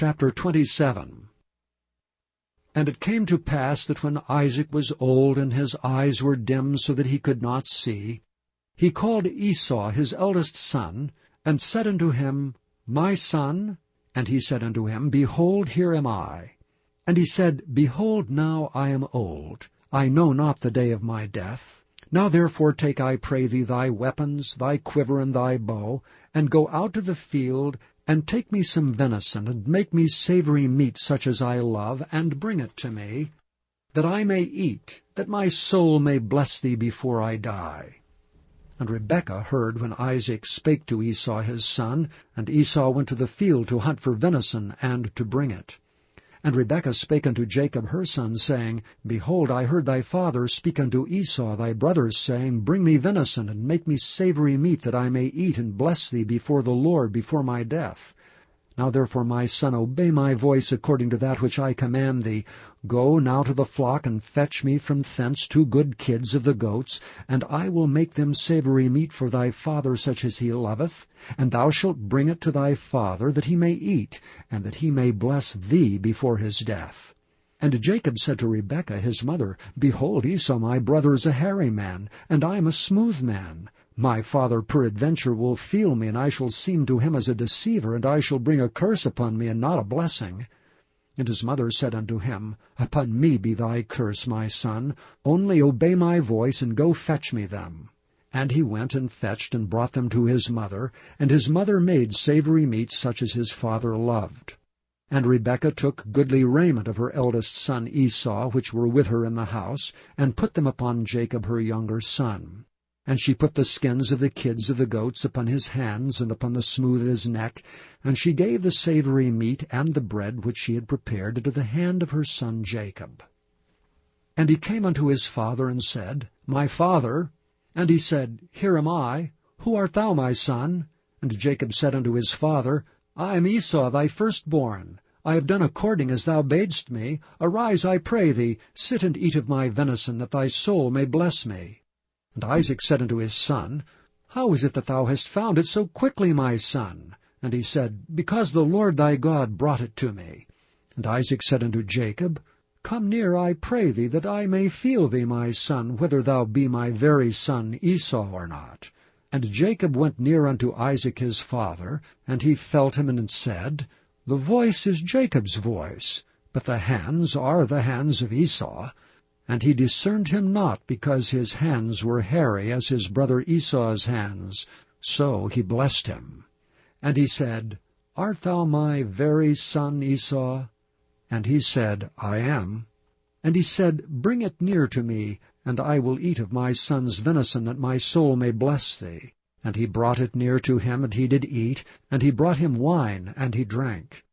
Chapter 27. And it came to pass that when Isaac was old, and his eyes were dim so that he could not see, he called Esau his eldest son, and said unto him, My son? And he said unto him, Behold, here am I. And he said, Behold, now I am old, I know not the day of my death. Now therefore take, I pray thee, thy weapons, thy quiver, and thy bow, and go out to the field, and take me some venison, and make me savory meat such as I love, and bring it to me, that I may eat, that my soul may bless thee before I die. And Rebekah heard when Isaac spake to Esau his son, and Esau went to the field to hunt for venison, and to bring it. And Rebekah spake unto Jacob her son, saying, Behold, I heard thy father speak unto Esau thy brother, saying, Bring me venison, and make me savory meat, that I may eat and bless thee before the Lord before my death. Now therefore, my son, obey my voice according to that which I command thee. Go now to the flock, and fetch me from thence 2 good kids of the goats, and I will make them savory meat for thy father such as he loveth, and thou shalt bring it to thy father, that he may eat, and that he may bless thee before his death. And Jacob said to Rebekah his mother, Behold, Esau my brother is a hairy man, and I am a smooth man. My father peradventure will feel me, and I shall seem to him as a deceiver, and I shall bring a curse upon me, and not a blessing. And his mother said unto him, Upon me be thy curse, my son. Only obey my voice, and go fetch me them. And he went and fetched, and brought them to his mother, and his mother made savory meat such as his father loved. And Rebekah took goodly raiment of her eldest son Esau, which were with her in the house, and put them upon Jacob her younger son. And she put the skins of the kids of the goats upon his hands, and upon the smooth of his neck, and she gave the savory meat and the bread which she had prepared into the hand of her son Jacob. And he came unto his father, and said, My father. And he said, Here am I. Who art thou, my son? And Jacob said unto his father, I am Esau thy firstborn. I have done according as thou badest me. Arise, I pray thee, sit and eat of my venison, that thy soul may bless me. And Isaac said unto his son, How is it that thou hast found it so quickly, my son? And he said, Because the Lord thy God brought it to me. And Isaac said unto Jacob, Come near, I pray thee, that I may feel thee, my son, whether thou be my very son Esau or not. And Jacob went near unto Isaac his father, and he felt him, and said, The voice is Jacob's voice, but the hands are the hands of Esau. And he discerned him not, because his hands were hairy as his brother Esau's hands. So he blessed him. And he said, Art thou my very son Esau? And he said, I am. And he said, Bring it near to me, and I will eat of my son's venison, that my soul may bless thee. And he brought it near to him, and he did eat, and he brought him wine, and he drank.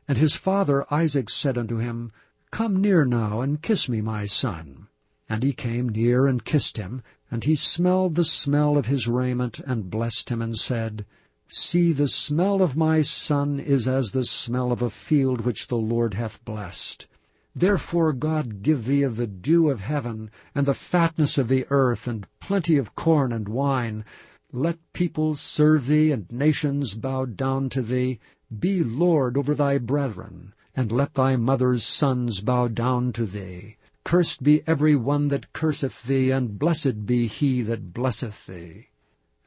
And his father Isaac said unto him, Come near now, and kiss me, my son. And he came near and kissed him, and he smelled the smell of his raiment, and blessed him, and said, See, the smell of my son is as the smell of a field which the Lord hath blessed. Therefore God give thee of the dew of heaven, and the fatness of the earth, and plenty of corn and wine. Let peoples serve thee, and nations bow down to thee. Be Lord over thy brethren, and let thy mother's sons bow down to thee. Cursed be every one that curseth thee, and blessed be he that blesseth thee.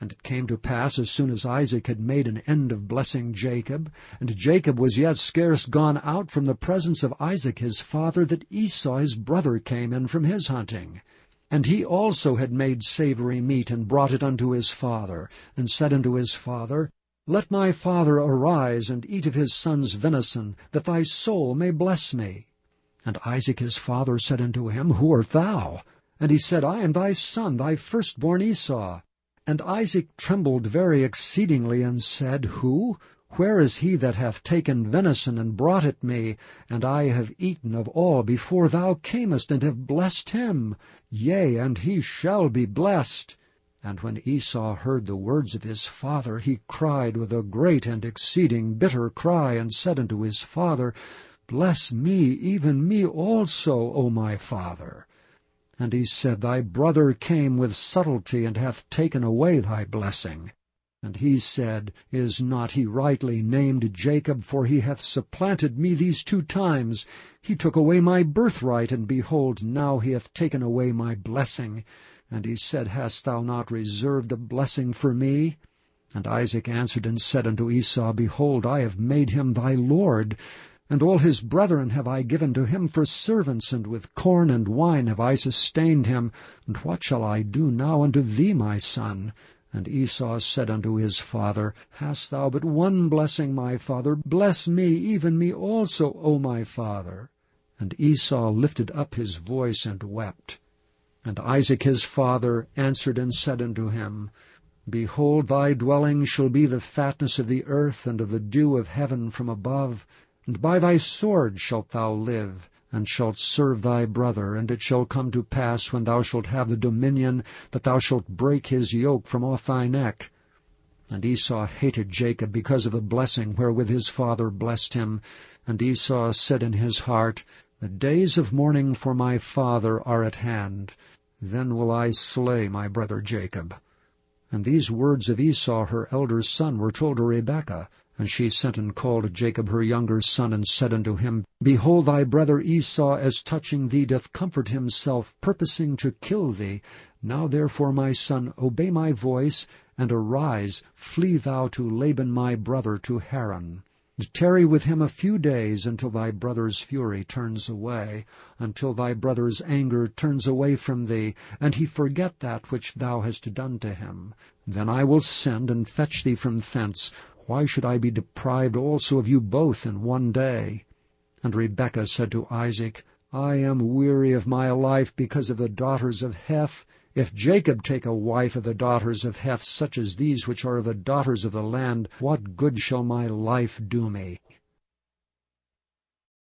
And it came to pass, as soon as Isaac had made an end of blessing Jacob, and Jacob was yet scarce gone out from the presence of Isaac his father, that Esau his brother came in from his hunting. And he also had made savory meat, and brought it unto his father, and said unto his father, Let my father arise, and eat of his son's venison, that thy soul may bless me. And Isaac his father said unto him, Who art thou? And he said, I am thy son, thy firstborn Esau. And Isaac trembled very exceedingly, and said, Who? Where is he that hath taken venison, and brought it me? And I have eaten of all before thou camest, and have blessed him. Yea, and he shall be blessed. And when Esau heard the words of his father, he cried with a great and exceeding bitter cry, and said unto his father, Bless me, even me also, O my father. And he said, Thy brother came with subtlety, and hath taken away thy blessing. And he said, Is not he rightly named Jacob? For he hath supplanted me these 2 times. He took away my birthright, and behold, now he hath taken away my blessing. And he said, Hast thou not reserved a blessing for me? And Isaac answered and said unto Esau, Behold, I have made him thy lord, and all his brethren have I given to him for servants, and with corn and wine have I sustained him. And what shall I do now unto thee, my son? And Esau said unto his father, Hast thou but one blessing, my father? Bless me, even me also, O my father. And Esau lifted up his voice and wept. And Isaac his father answered and said unto him, Behold, thy dwelling shall be the fatness of the earth, and of the dew of heaven from above. And by thy sword shalt thou live, and shalt serve thy brother. And it shall come to pass, when thou shalt have the dominion, that thou shalt break his yoke from off thy neck. And Esau hated Jacob because of the blessing wherewith his father blessed him. And Esau said in his heart, The days of mourning for my father are at hand. Then will I slay my brother Jacob. And these words of Esau her elder son were told to Rebekah. And she sent and called Jacob her younger son, and said unto him, Behold, thy brother Esau, as touching thee, doth comfort himself, purposing to kill thee. Now therefore, my son, obey my voice, and arise, flee thou to Laban my brother to Haran. Tarry with him a few days, until thy brother's fury turns away, until thy brother's anger turns away from thee, and he forget that which thou hast done to him. Then I will send and fetch thee from thence. Why should I be deprived also of you both in one day? And Rebekah said to Isaac, I am weary of my life because of the daughters of Heth. If Jacob take a wife of the daughters of Heth, such as these which are of the daughters of the land, what good shall my life do me?